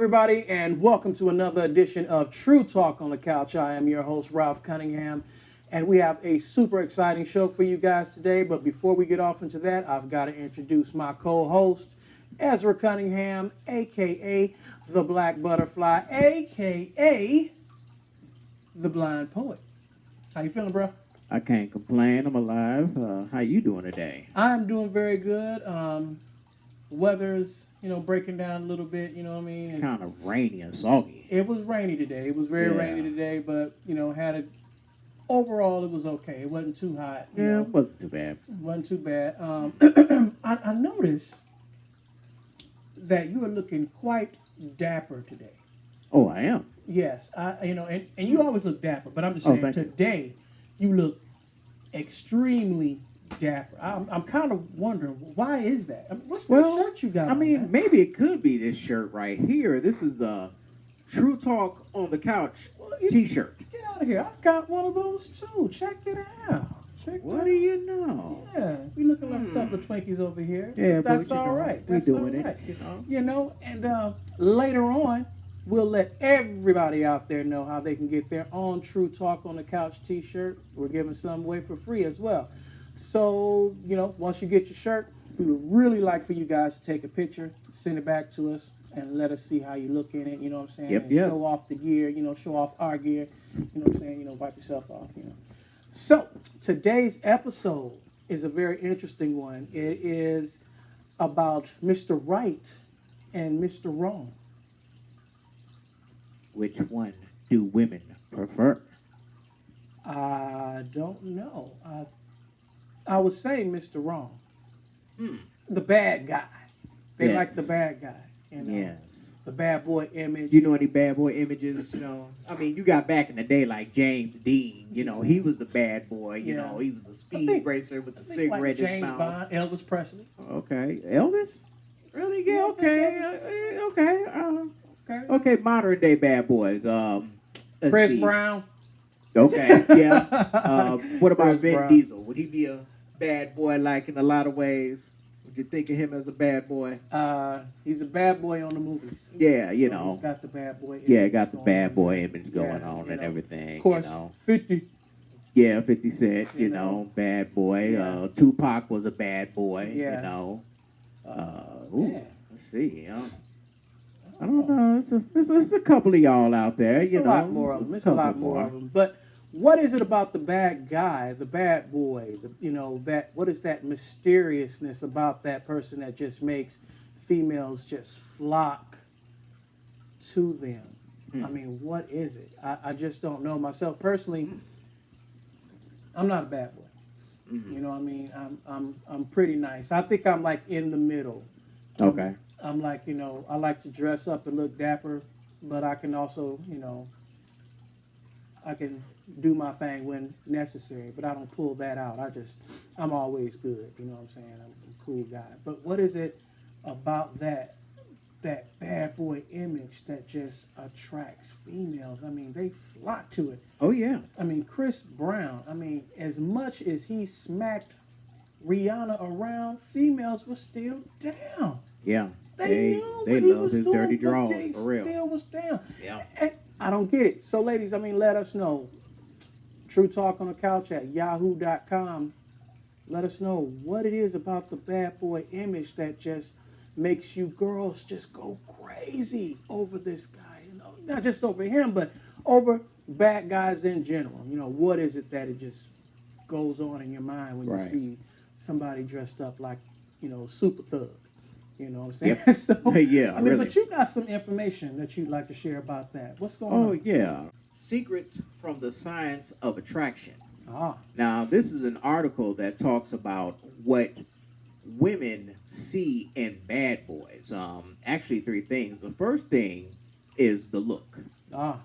everybody, and welcome to another edition of True Talk on the Couch. I am your host, Ralph Cunningham, and we have a super exciting show for you guys today. But before we get off into that, I've got to introduce my co-host, Ezra Cunningham, a.k.a. The Black Butterfly, a.k.a. The Blind Poet. How you feeling, bro? I can't complain. I'm alive. How you doing today? I'm doing very good. Weather's, breaking down a little bit, you know what I mean? It's kind of rainy and soggy. It was rainy today. It was very rainy today, but, overall it was okay. It wasn't too hot. It wasn't too bad. It wasn't too bad. I noticed that you are looking quite dapper today. Oh, I am? Yes. And you always look dapper, but I'm just saying today you look extremely dapper. I'm kind of wondering, why is that? What's the shirt you got? Maybe it could be this shirt right here. This is the True Talk on the Couch t-shirt. Get out of here. I've got one of those too. Check it out. What do you know? Yeah, we looking like a couple of Twinkies over here. Yeah, that's all right. We're doing it. You And later on, we'll let everybody out there know how they can get their own True Talk on the Couch t-shirt. We're giving some away for free as well. So, once you get your shirt, we would really like for you guys to take a picture, send it back to us, and let us see how you look in it, you know what I'm saying? Yep. Show off the gear, show off our gear, you know what I'm saying? Wipe yourself off, So, today's episode is a very interesting one. It is about Mr. Right and Mr. Wrong. Which one do women prefer? I don't know. I would say Mr. Wrong. The bad guy. They like the bad guy. Yes. The bad boy image. You know any bad boy images? You got back in the day like James Dean. He was the bad boy. He was a speed racer with the cigarette in his James mouth. Bond, Elvis Presley. Okay. Elvis? Really? Yeah, okay. Okay, modern day bad boys. Chris Brown. Okay, yeah. What about Chris Vin Brown. Diesel? Would he be a bad boy like in a lot of ways? Would you think of him as a bad boy? He's a bad boy on the movies. Yeah, He's got the bad boy image. Yeah, got the bad boy image going on and everything. Of course, 50. Yeah, 50 Cent, bad boy. Yeah. Tupac was a bad boy, Yeah. Let's see, I don't know. It's a couple of y'all out there, It's a lot more of them. It's a lot more of them. But what is it about the bad guy, the bad boy? What is that mysteriousness about that person that just makes females just flock to them? What is it? I just don't know. Myself personally, I'm not a bad boy. You know what I mean? I'm pretty nice. I think I'm like in the middle. Okay. I'm like, I like to dress up and look dapper, but I can also, I can do my thing when necessary, but I don't pull that out. I'm always good, you know what I'm saying? I'm a cool guy. But what is it about that bad boy image that just attracts females? They flock to it. Oh, yeah. Chris Brown, as much as he smacked Rihanna around, females were still down. Yeah. They knew what they he love was his doing, dirty but draws, they for real. still was down. Yeah. And I don't get it. So, ladies, let us know. True Talk on the Couch at yahoo.com. Let us know what it is about the bad boy image that just makes you girls just go crazy over this guy. Not just over him, but over bad guys in general. What is it that it just goes on in your mind when you see somebody dressed up like, super thug? You know what I'm saying? Yep. So, really. But you got some information that you'd like to share about that. What's going on? Oh, yeah. Secrets from the Science of Attraction. Ah. Now, this is an article that talks about what women see in bad boys. Actually, three things. The first thing is the look. Ah.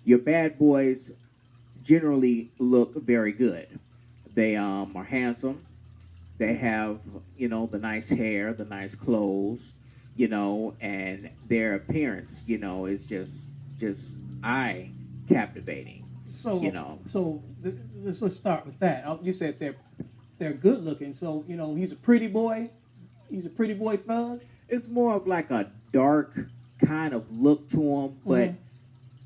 Your bad boys generally look very good. They are handsome. They have, the nice hair, the nice clothes, and their appearance, is just eye captivating. So, let's start with that. You said they're good looking. So, he's a pretty boy. He's a pretty boy thug. It's more of like a dark kind of look to them, but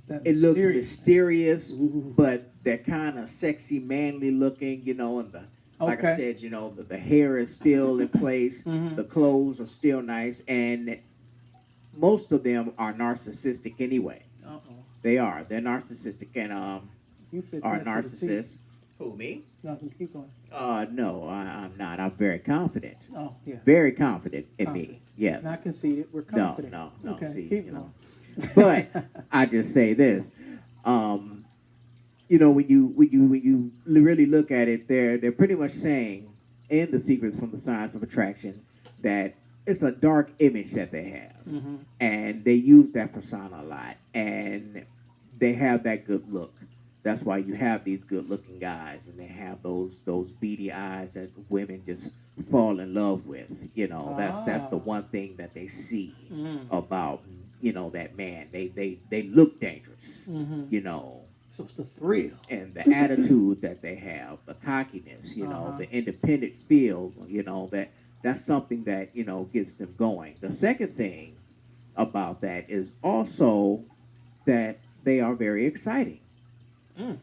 That it looks mysteriousness. mysterious, Ooh. but they're kind of sexy, manly looking, you know, and the like I Okay. said, you know, the hair is still in place, Mhm. the clothes are still nice, and most of them are narcissistic anyway. Uh-oh. They are. They're narcissistic and You fit are that to the T. narcissists. Who, me? Nothing. Keep going. No, I'm not. I'm very confident. Oh, yeah. Very confident in Confident. me. Yes. Not conceited. We're No, confident. no. Okay. See, Keep you know. going. But I just say this. You know, when you really look at it, they're pretty much saying in the Secrets from the Science of Attraction that it's a dark image that they have, Mhm. and they use that persona a lot, and they have that good look. That's why you have these good-looking guys, and they have those beady eyes that women just fall in love with. You know, that's the Ah. one thing that they see Mm. about that man. They look dangerous. Mhm. You know, So it's the thrill. and the attitude that they have, the cockiness, Uh-huh. the independent feel, that's something that gets them going. The second thing about that is also that they are very exciting. Mm.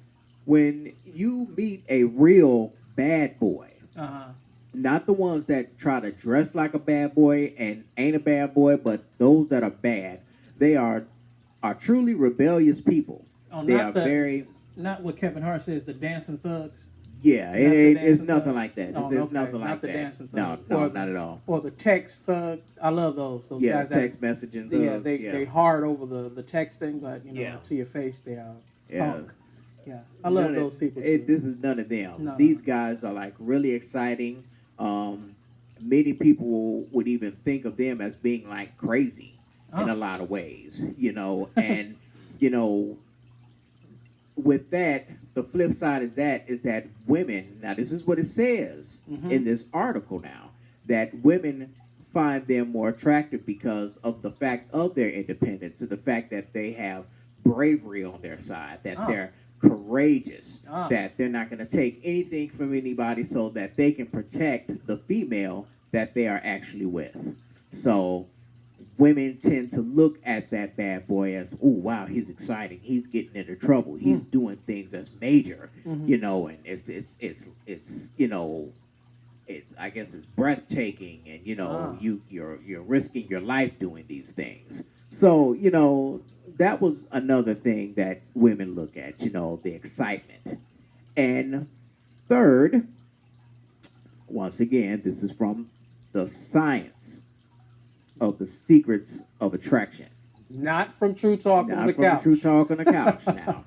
When you meet a real bad boy, Uh-huh. not the ones that try to dress like a bad boy and ain't a bad boy, but those that are bad, they are truly rebellious people. Oh, They not are the very not what Kevin Hart says, the dancing thugs. Yeah, Not the it's dancing nothing thug? like that. Oh, It's okay. nothing Not like the that. dancing No, thug. no, Or not at all. Or the text thug. I love those. Those Yeah, guys text messaging. that, yeah, thugs, they hard over the texting, but Yeah. to your face they are Yeah. punk. Yeah, I love None those of, people too. This is none of them. No. These guys are like really exciting. Um, Many people would even think of them as being like crazy in Oh. a lot of ways, and you know, with that, the flip side is that women. Now, this is what it says Mhm. in this article. Now, that women find them more attractive because of the fact of their independence and the fact that they have bravery on their side, that Oh. they're courageous, Ah. that they're not going to take anything from anybody, so that they can protect the female that they are actually with. So women tend to look at that bad boy as, oh wow, he's exciting, he's getting into trouble, he's doing things that's major, Mhm. and it's I guess it's breathtaking, and Ah. you're risking your life doing these things. So that was another thing that women look at, the excitement. And third, once again, this is from the Science of the Secrets of Attraction. Not from True Talk on Not the from couch. True Talk on the Couch now.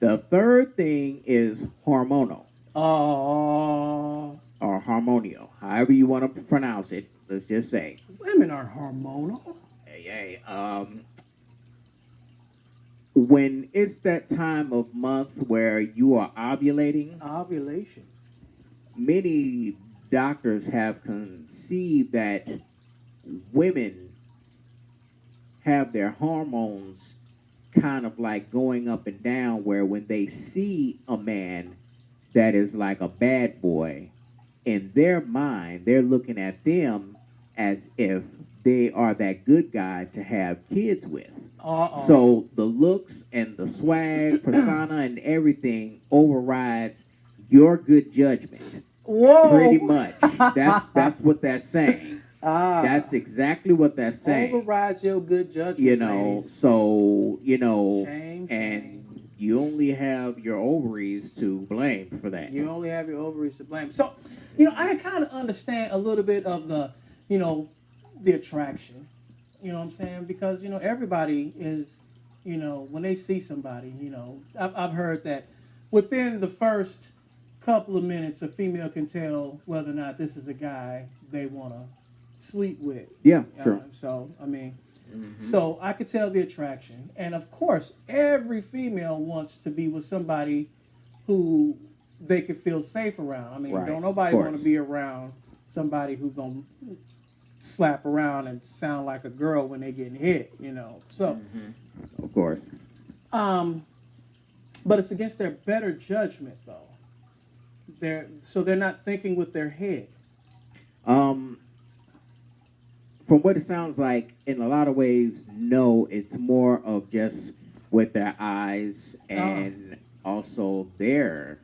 The third thing is hormonal Oh, or hormonal, however you want to pronounce it. Let's just say. women are hormonal. Hey, when it's that time of month where you are ovulating, Ovulation. many doctors have conceived that women have their hormones kind of like going up and down, where when they see a man that is like a bad boy, in their mind they're looking at them as if they are that good guy to have kids with. Uh-oh. So the looks and the swag, persona, and everything overrides your good judgment. Whoa. Pretty much. That's what that's saying. Ah. That's exactly what that's saying. Overrides your good judgment. Ladies. So Shame, and you only have your ovaries to blame for that. You only have your ovaries to blame. So, I kind of understand a little bit of the, the attraction. You know what I'm saying? Because, everybody is, when they see somebody, I've heard that within the first couple of minutes, a female can tell whether or not this is a guy they want to sleep with. Yeah, sure. So, I mean, Mhm. so I could tell the attraction. And of course, every female wants to be with somebody who they could feel safe around. I mean, Right, don't nobody of want to course. be around somebody who's going to slap around and sound like a girl when they getting hit, So, Of course. but it's against their better judgment, though. They're not thinking with their head. from what it sounds like, in a lot of ways, no, it's more of just with their eyes and also their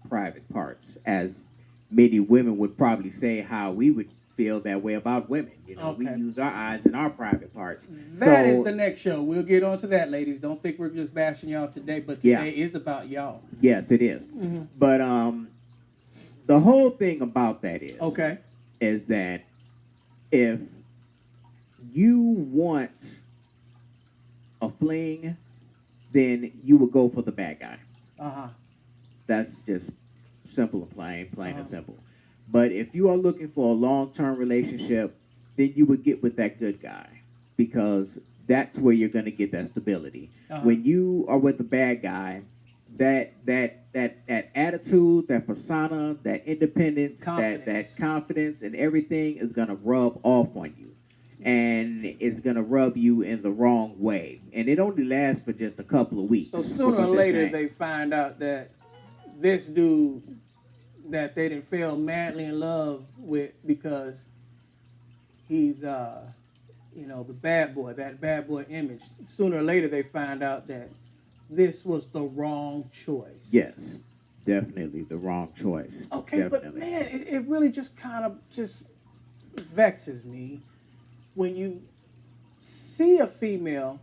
private parts, as many women would probably say how we would feel that way about women. You know, we Okay. use our eyes and our private parts. That is So, the next show. We'll get on to that, ladies. Don't think we're just bashing y'all today, but Yeah. today is about y'all. yes, it is. Mhm. But the whole thing about that Okay. is that if you want a fling, then you would go for the bad guy. Uh-huh. That's just simple and plain and Uh-huh. simple. But if you are looking for a long-term relationship, then you would get with that good guy, because that's where you're going to get that stability. Uh-huh. When you are with the bad guy, that attitude, that persona, that independence, that Confidence. confidence and everything is going to rub off on you. And it's going to rub you in the wrong way. And it only lasts for just a couple of weeks. So sooner or later, they find out that this dude that they didn't fell madly in love with, because he's, the bad boy, that bad boy image. Sooner or later, they find out that this was the wrong choice. Yes, definitely the wrong choice. Okay, but Definitely. man, it really just kind of just vexes me when you see a female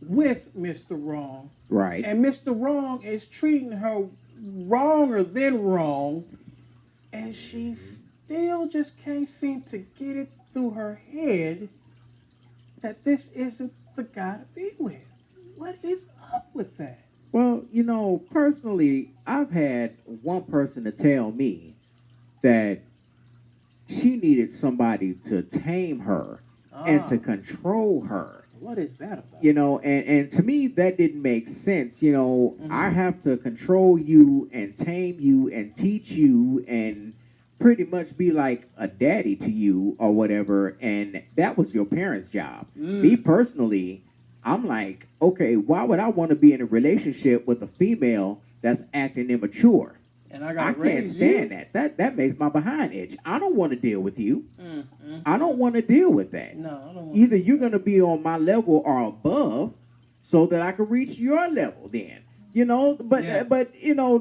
with Mr. Wrong, Right. and Mr. Wrong is treating her wronger than wrong, and she still just can't seem to get it through her head that this isn't the guy to be with. What is up with that? Well, personally, I've had one person to tell me that she needed somebody to tame her and to control her. What is that about? And to me, that didn't make sense. Mm-hmm. I have to control you and tame you and teach you and pretty much be like a daddy to you or whatever. And that was your parents' job. Me personally, I'm like, okay, why would I want to be in a relationship with a female that's acting immature? And I I got can't stand that. That makes my behind itch. I don't want to deal with you. I don't want to deal with that. No, I don't want Either you're going to be on my level or above, so that I can reach your level. Then, but Yeah.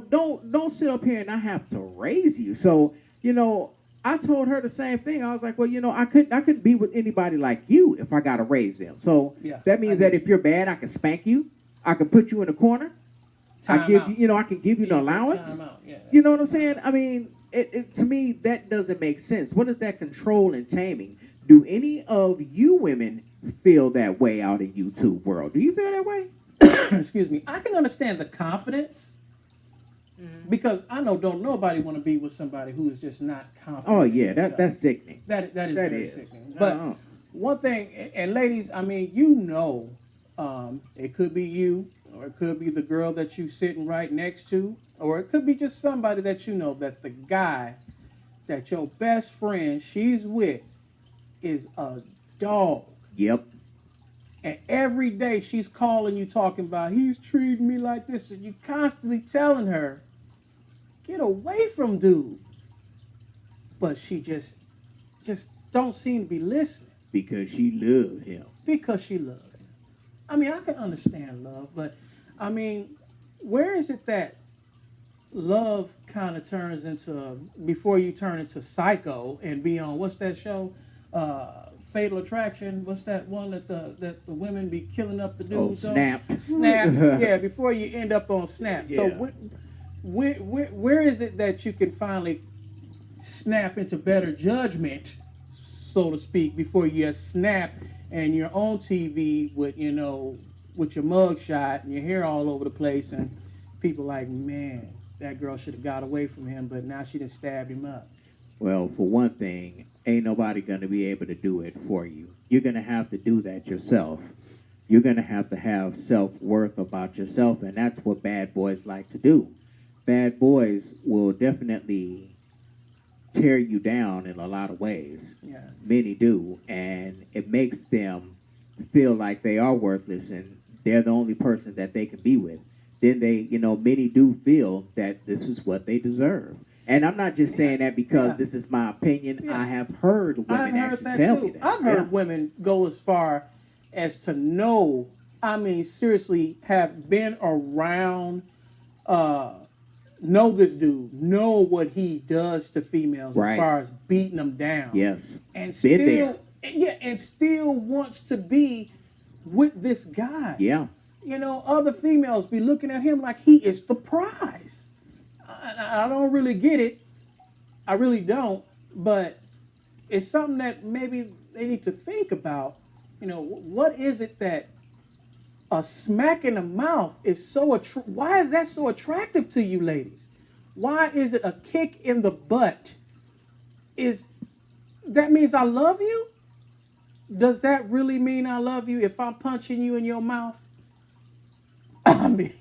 don't sit up here and I have to raise you. So, I told her the same thing. I was like, well, I couldn't be with anybody like you if I got to raise them. So Yeah, that means I that get if you're bad, I can spank you. I can put you in a corner. I Time give out. you, I can give you the Yeah, so allowance. time out. Yeah, You know what I'm saying? I mean, to me, that doesn't make sense. What is that control and taming? Do any of you women feel that way out in YouTube world? Do you feel that way? Excuse me. I can understand the confidence, because I don't nobody want to be with somebody who is just not confident. Oh in yeah, themselves. that's sickening. that is That very is. sickening. But Uh-uh. one thing, and ladies, I mean, it could be you, or it could be the girl that you sitting right next to, or it could be just somebody that you know, that the guy that your best friend she's with is a dog. Yep. And every day she's calling you talking about, he's treating me like this, and you constantly telling her, get away from dude. But she just don't seem to be listening, Because she loved him. because she loves him. I mean, I can understand love, but I mean, where is it that love kind of turns into, before you turn into Psycho and be on, what's that show? Fatal Attraction. What's that one that the women be killing up the Oh, dudes on? Snap. Snap. Yeah, before you end up on Snap. Yeah. So where is it that you can finally snap into better judgment, so to speak, before you just snap and you're on TV with with your mug shot and your hair all over the place, and people like, man, that girl should have got away from him, but now she done stabbed him up. Well, for one thing, ain't nobody going to be able to do it for you. You're going to have to do that yourself. You're going to have self-worth about yourself, and that's what bad boys like to do. Bad boys will definitely tear you down in a lot of ways. Yeah. Many do, and it makes them feel like they are worthless and they're the only person that they can be with. Then many do feel that this is what they deserve. And I'm not just saying that because Yeah. this is my opinion. Yeah. I have heard women I've heard actually that tell too. me that. I've heard Yeah. women go as far as to know, I mean, seriously, have been around, uh, know this dude, know what he does to females Right. as far as beating them down. Yes. And Been still, there. yeah, and still wants to be with this guy. Yeah. You know, other females be looking at him like he is the prize. I don't really get it. I really don't. But it's something that maybe they need to think about. You know, what is it that a smack in the mouth is so why is that so attractive to you ladies? Why is it a kick in the butt? Is that means I love you? Does that really mean I love you if I'm punching you in your mouth? I mean,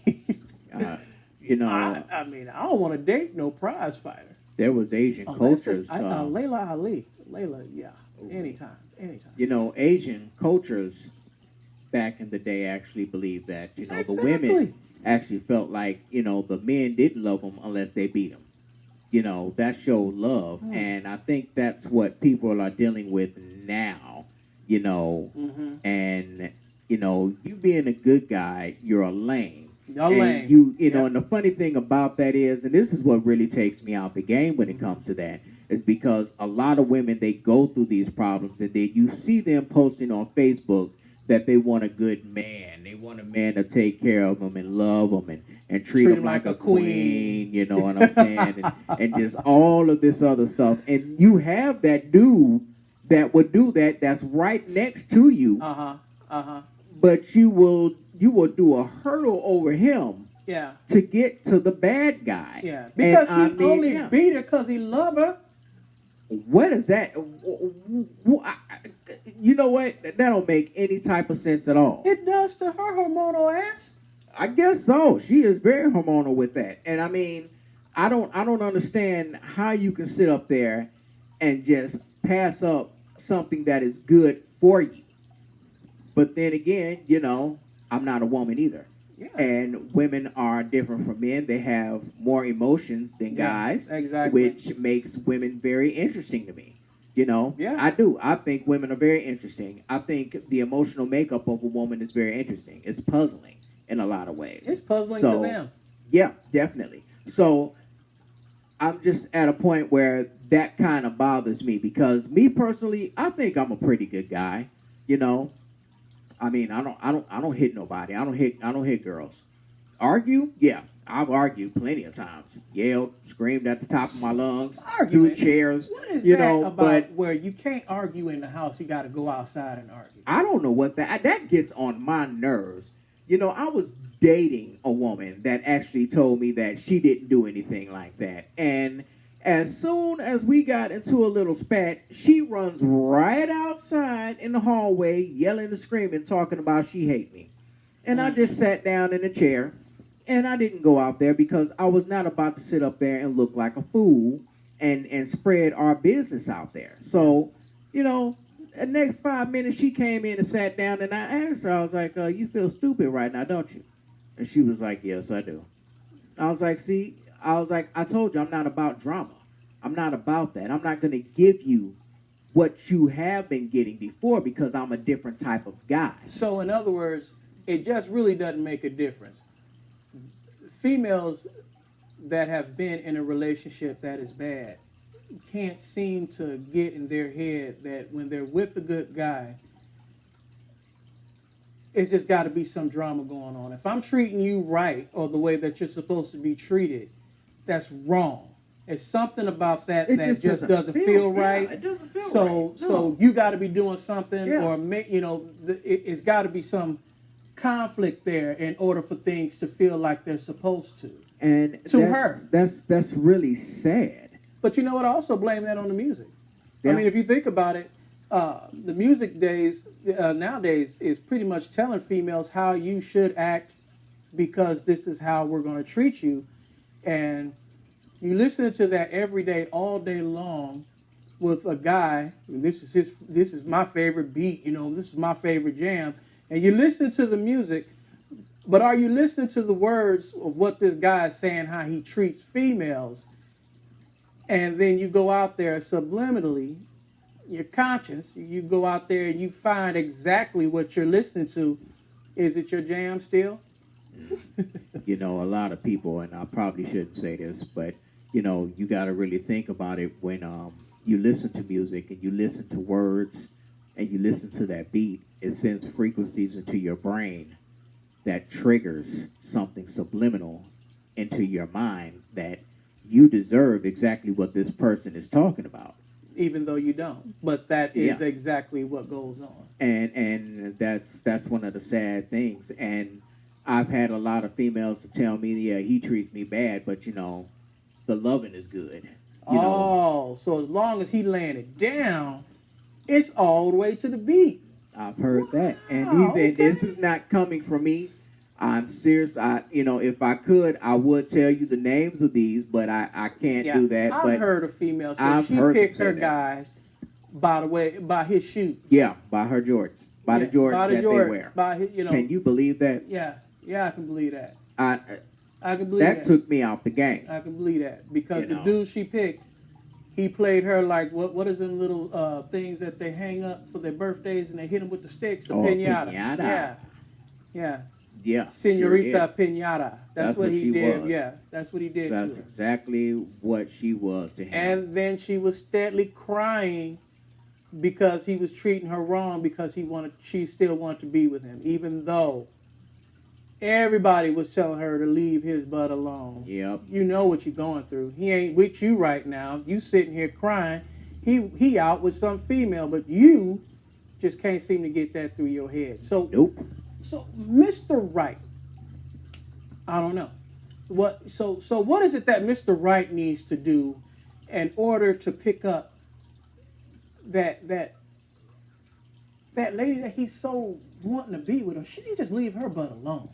You know, I mean, I don't want to date no prize fighter. there was Asian Unless cultures. it's, Layla Ali. Layla, yeah. Anytime. You know, Asian cultures back in the day actually believed that, you know, the Exactly. women actually felt like, you know, the men didn't love them unless they beat them. You know, that showed love. And I think that's what people are dealing with now, you know. And, you know, you being a good guy, you're a lame. Y'all And lame. you know, Yep. and the funny thing about that is, and this is what really takes me out the game when it comes to that, is because a lot of women, they go through these problems and then you see them posting on Facebook that they want a good man. They want a man to take care of them and love them and treat them like a queen, you know what I'm saying? And just all of this other stuff. And you have that dude that would do that, that's right next to you, but you will do a hurdle over him Yeah. to get to the bad guy. Yeah. Because And, he only beat her because he loved her. what is that? You know what? That don't make any type of sense at all. It does to her hormonal ass. I guess so. She is very hormonal with that. And I mean, I don't understand how you can sit up there and just pass up something that is good for you. But then again, you know, I'm not a woman either. Yes. And women are different from men. They have more emotions than Yeah, guys, exactly. which makes women very interesting to me. You know, Yeah. I do. I think women are very interesting. I think the emotional makeup of a woman is very interesting. It's puzzling in a lot of ways. It's puzzling to them. Yeah, definitely. So I'm just at a point where that kind of bothers me because me personally, I think I'm a pretty good guy. You know, I mean, I don't hit nobody. I don't hit girls. Argue? Yeah, I've argued plenty of times. Yelled, screamed at the top of my lungs, threw Argument? chairs. What is you that know, about but where you can't argue in the house? You got to go outside and argue. I don't know what that gets on my nerves. You know, I was dating a woman that actually told me that she didn't do anything like that. And as soon as we got into a little spat, she runs right outside in the hallway, yelling and screaming, talking about she hate me. And I just sat down in a chair, and I didn't go out there because I was not about to sit up there and look like a fool and spread our business out there. So, you know, the next 5 minutes, she came in and sat down, and I asked her, I was like, you feel stupid right now, don't you? And she was like, yes, I do. I was like, see, I told you I'm not about drama. I'm not about that. I'm not going to give you what you have been getting before because I'm a different type of guy. So, in other words, it just really doesn't make a difference. Females that have been in a relationship that is bad can't seem to get in their head that when they're with a good guy, it's just got to be some drama going on. If I'm treating you right or the way that you're supposed to be treated, that's wrong. It's something about that It that just doesn't feel right. Yeah, it doesn't feel So, right. No. so you got to be doing something, Yeah. or it's got to be some conflict there in order for things to feel like they're supposed to. And To her. That's really sad. But you know what? I also blame that on the music. Yeah. I mean, if you think about it, the music nowadays is pretty much telling females how you should act because this is how we're going to treat you. And you listen to that every day, all day long with a guy. This is my favorite beat, this is my favorite jam. And you listen to the music, but are you listening to the words of what this guy is saying, how he treats females? and then you go out there subliminally, your conscience, you go out there and you find exactly what you're listening to. Is it your jam still? You know, a lot of people, and I probably shouldn't say this, but you know, you got to really think about it when you listen to music and you listen to words and you listen to that beat. It sends frequencies into your brain that triggers something subliminal into your mind that you deserve exactly what this person is talking about. Even though you don't. But that is Yeah. exactly what goes on. And that's one of the sad things. And I've had a lot of females to tell me, yeah, he treats me bad, but you know, the loving is good. You know, Oh, so as long as he laying it down, it's all the way to the beat. I've heard that, and Wow, he said okay. this is not coming from me. I'm serious. You know, if I could, I would tell you the names of these, but I can't do that. I've But heard a female say I've she heard them picked say her that. guys by his shoes. yeah, by her Jordans, by the Jordans that they wear. By his, you know. Can you believe that? Yeah, I can believe that. I I can believe that took me out the game. I can believe that because You the know. dude she picked, he played her like what is them little things that they hang up for their birthdays and they hit them with the sticks, the Oh, piñata. piñata. Yeah, Yeah, Senorita sure Piñata. That's That's what what he she did. was. Yeah, that's what he did That's to her. exactly what she was to him. And then she was steadily crying because he was treating her wrong because she still wanted to be with him, even though everybody was telling her to leave his butt alone. Yep. You know what you're going through. He ain't with you right now. You sitting here crying. He out with some female, but you just can't seem to get that through your head. So Nope. Mr. Right, I don't know. What is it that Mr. Right needs to do in order to pick up that lady that he's so wanting to be with him? Should he just leave her butt alone?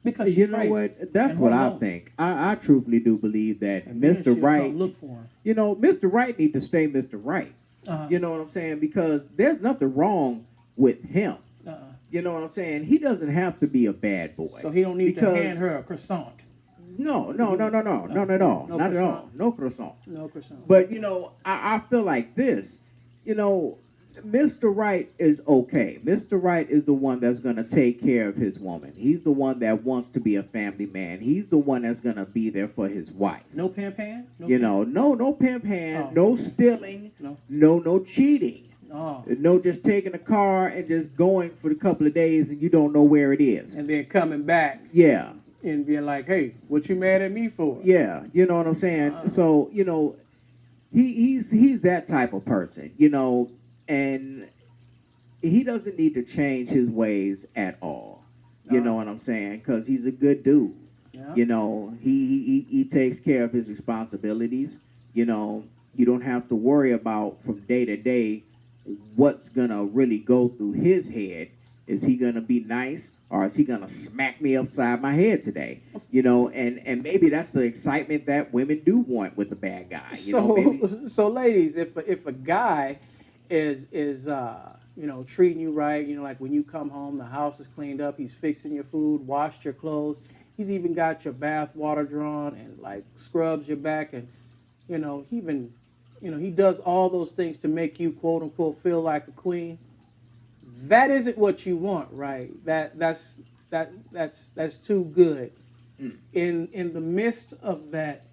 Because she's You know crazy. what? That's And what hold I on. think. I truthfully do believe that And then Mr. she'll Right, come look for him. you know, Mr. Right need to stay Mr. Right. Uh-huh. You know what I'm saying? Because there's nothing wrong with him. Uh-uh. You know what I'm saying? He doesn't have to be a bad boy. So he don't need to Because- hand her a croissant. No, not at all. No Not at all. croissant. No croissant. No croissant. But you know, I feel like this. You know, Mr. Right is okay. Mr. Right is the one that's gonna take care of his woman. He's the one that wants to be a family man. He's the one that's gonna be there for his wife. No pan? No You pan? know, no pimp hand, Oh. no stealing, No. no cheating. Oh. No, just taking a car and just going for a couple of days and you don't know where it is. And then coming back Yeah, and being like, hey, what you mad at me for? yeah, you know what I'm saying. So you know, he's that type of person. You know, and he doesn't need to change his ways at all. You know what I'm saying? Because he's a good dude. Yeah. You know, he takes care of his responsibilities. You know, you don't have to worry about from day to day what's gonna really go through his head. Is he gonna be nice or is he gonna smack me upside my head today? You know, and maybe that's the excitement that women do want with the bad guy. You know, maybe. So ladies, if a guy is you know, treating you right, you know, like when you come home, the house is cleaned up, he's fixing your food, washed your clothes, he's even got your bath water drawn and like scrubs your back, and you know, he even, you know, he does all those things to make you quote unquote feel like a queen. That isn't what you want, right? That's too good. In the midst of that,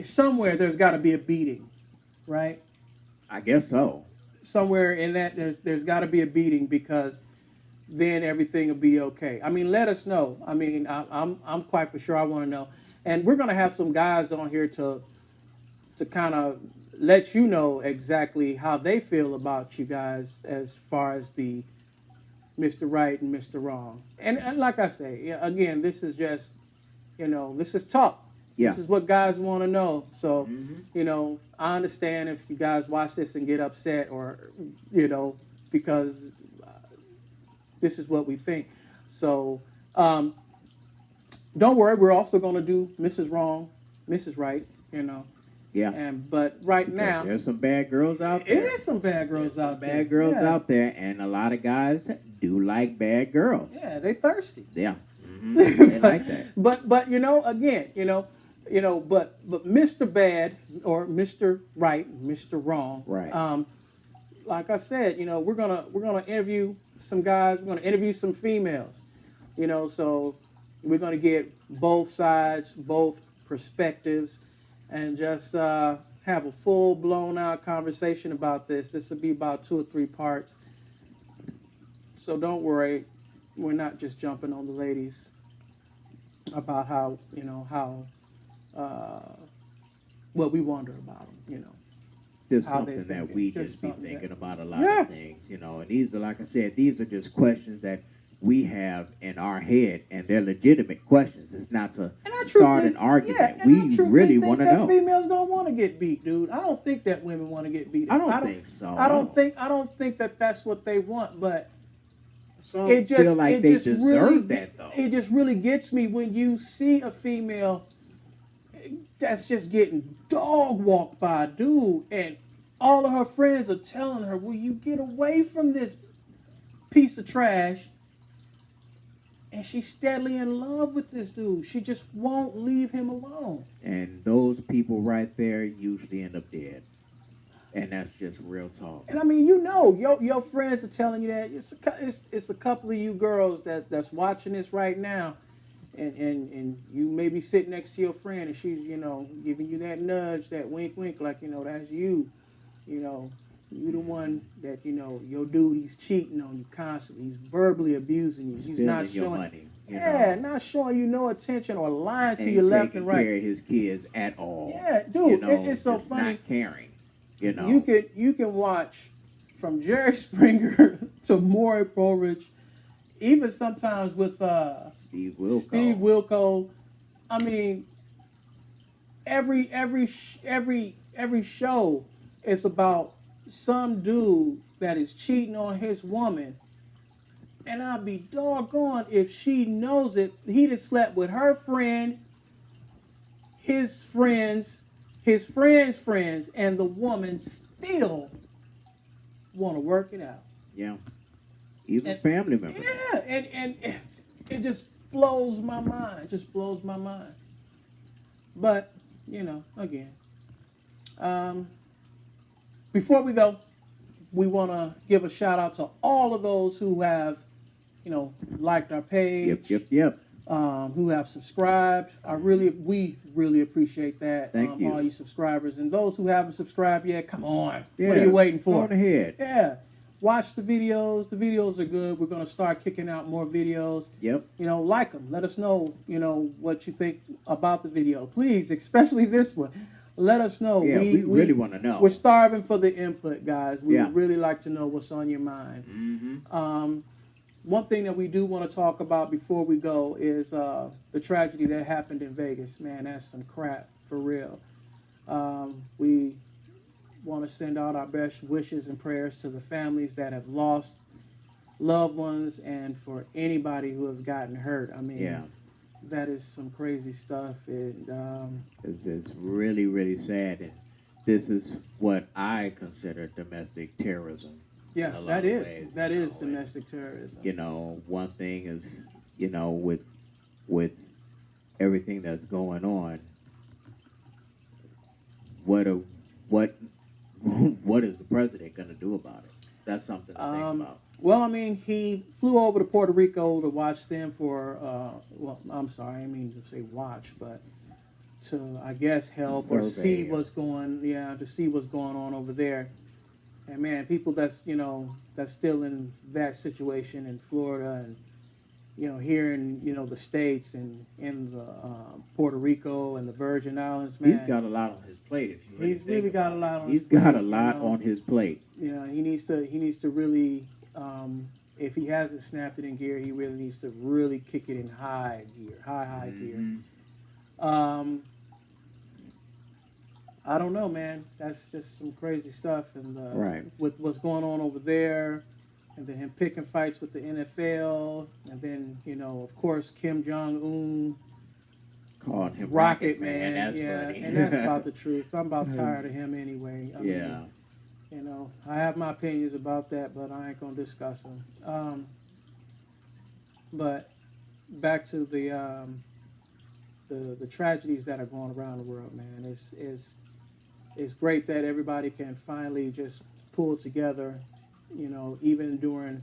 somewhere there's got to be a beating, right? I guess so. Somewhere in that there's got to be a beating, because then everything will be okay. I mean, let us know. I mean, I'm quite for sure I want to know, and we're gonna have some guys on here to kind of let you know exactly how they feel about you guys as far as the Mr. Right and Mr. Wrong. And like I say, yeah, again, this is just, you know, this is talk. Yeah. This is what guys want to know. So, you know, I understand if you guys watch this and get upset, or, you know, because this is what we think. So, don't worry. We're also going to do Mrs. Wrong, Mrs. Right, you know. Yeah. But right Because now, there's some bad girls out it there. is some bad girls There's some out there. bad girls Yeah. out there, and a lot of guys do like bad girls. Yeah, they thirsty. Yeah. They like that. But you know, again, you know, You know, but Mr. Bad or Mr. Right, Mr. Wrong. Right. Like I said, you know, we're gonna interview some guys. We're gonna interview some females. You know, so we're gonna get both sides, both perspectives, and just have a full blown out conversation about this. This will be about 2 or 3 parts. So don't worry, we're not just jumping on the ladies about how what we wonder about them. You know. Just How they something that think. we Just just be something thinking that- about a lot Yeah. of things, you know. And these are, like I said, these are just questions that we have in our head, and they're legitimate questions. It's not to And I start truthfully- an argument. Yeah, and I We truthfully really think want to that know. females don't want to get beat, dude. I don't think that women want to get beat. I don't think so. I don't think that that's what they want. But Some it just feel like it they just deserve really, that, though. It just really gets me when you see a female that's just getting dog walked by a dude, and all of her friends are telling her, "Will you get away from this piece of trash?" And she's steadily in love with this dude. She just won't leave him alone. And those people right there usually end up dead. And that's just real talk. And I mean, you know, your friends are telling you that. It's a couple of you girls that's watching this right now, and you may be sitting next to your friend, and she's, you know, giving you that nudge, that wink, wink, like, you know, that's you. You know, you the one that, you know, your dude, he's cheating on you constantly. He's verbally abusing you. He's Stealing not your showing money. Yeah, know, not showing you no attention or lying to ain't you left taking and right. care of his kids at all. Yeah, dude, you know, it's so just funny. Not caring. You know, You can watch from Jerry Springer to Maury Povich, even sometimes with Steve Wilkos. Steve Wilkos. I mean, every show is about some dude that is cheating on his woman, and I'd be doggone if she knows it. He'd have slept with her friend, his friends, his friends, and the woman still want to work it out. Yeah. Even And- family members. Yeah, and it just blows my mind. It just blows my mind. But, you know, again, before we go, we want to give a shout out to all of those who have, you know, liked our page, Yep. who have subscribed. We really appreciate that. Thank you. All you subscribers, and those who haven't subscribed yet, come on. Yeah. What are you waiting Go for? on ahead. Yeah. Watch the videos. The videos are good. We're going to start kicking out more videos. Yep. You know, like them. Let us know, you know, what you think about the video. Please, especially this one. Let us know. Yeah, we really want to know. We're starving for the input, guys. We Yeah. would really like to know what's on your mind. Mm-hmm. One thing that we do want to talk about before we go is the tragedy that happened in Vegas. Man, that's some crap, for real. We want to send out our best wishes and prayers to the families that have lost loved ones, and for anybody who has gotten hurt. I mean, Yeah. that is some crazy stuff. And It's really, really sad. And this is what I consider domestic terrorism. yeah, In a lot that of is ways, that you is know, domestic terrorism. You know, one thing is, you know, with everything that's going on, what is the president going to do about it? That's something to think about. Well, I mean, he flew over to Puerto Rico to watch them for, well, I'm sorry, I didn't mean to say watch, but to, I guess, help or see Survey. to see what's going on over there. And man, people that's still in that situation in Florida and, you know, here in, you know, the States and in the Puerto Rico and the Virgin Islands, man. He's got a lot on his plate. If you really He's think really got about a lot it. on He's his got plate, a lot you know. on his plate. You know, he needs to really, if he hasn't snapped it in gear, he really needs to really kick it in high gear. I don't know, man. That's just some crazy stuff, and Right. with what's going on over there, and then him picking fights with the NFL, and then, you know, of course, Kim Jong Un, Called him Rocket Man. Man. That's yeah, funny. and that's about the truth. I'm about tired of him anyway. I Yeah. mean, you know, I have my opinions about that, but I ain't gonna discuss them. But back to the the tragedies that are going around the world, man. It's great that everybody can finally just pull together, you know, even during,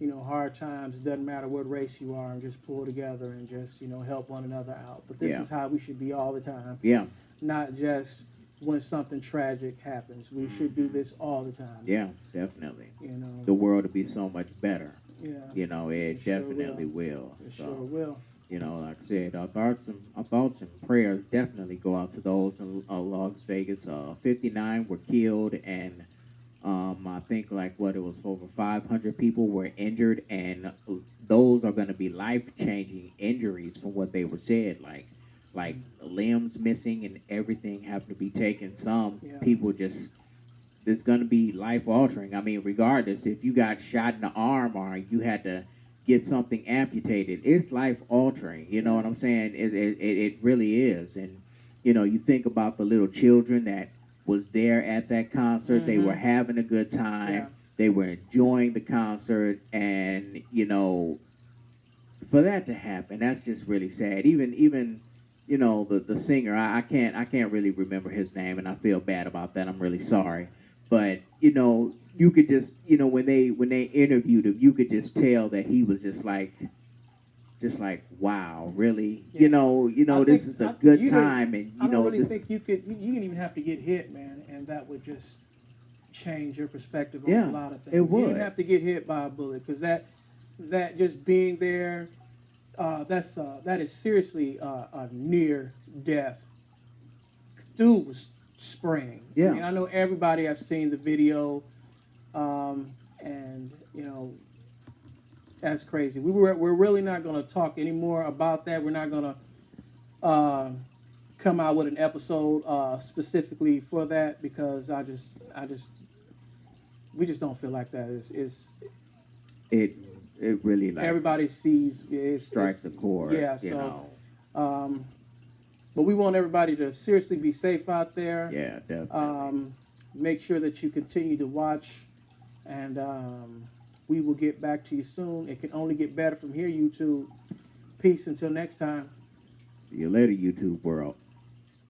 you know, hard times. It doesn't matter what race you are, and just pull together and just, you know, help one another out. But this Yeah. is how we should be all the time, Yeah. not just when something tragic happens. We should do this all the time. Yeah, definitely. You know. The world would be so much better. Yeah. You know, it sure definitely will. It So, sure will. you know, like I said, our thoughts and prayers definitely go out to those in Las Vegas. 59 were killed, and I think like what it was over 500 people were injured, and those are going to be life-changing injuries from what they were said. Like limbs missing and everything having to be taken. Some Yeah. people just it's going to be life altering. I mean, regardless if you got shot in the arm or you had to get something amputated, it's life altering. You know what I'm saying? It really is. And you know, you think about the little children that was there at that concert. They were having a good time. Yeah. They were enjoying the concert, and you know, for that to happen, that's just really sad. Even you know the singer. I can't really remember his name, and I feel bad about that. I'm really sorry. But you know, you could just when they interviewed him, you could just tell that he was just like wow, really. Yeah. You know, this is a good time, and I you don't know really this. think you could. You didn't even have to get hit, man, and that would just change your perspective on Yeah, a lot of things. it You would. didn't have to get hit by a bullet, because that just being there, that is seriously a near death. Dude was spraying. Yeah. I mean, I know everybody have seen the video, and you know, that's crazy. We're really not going to talk anymore about that. We're not going to come out with an episode specifically for that, because we just don't feel like that. It really like Everybody sees strikes a chord. Yeah. you So, know. but we want everybody to seriously be safe out there. Yeah, definitely. Make sure that you continue to watch, and we will get back to you soon. It can only get better from here, YouTube. Peace until next time. See you later, YouTube world.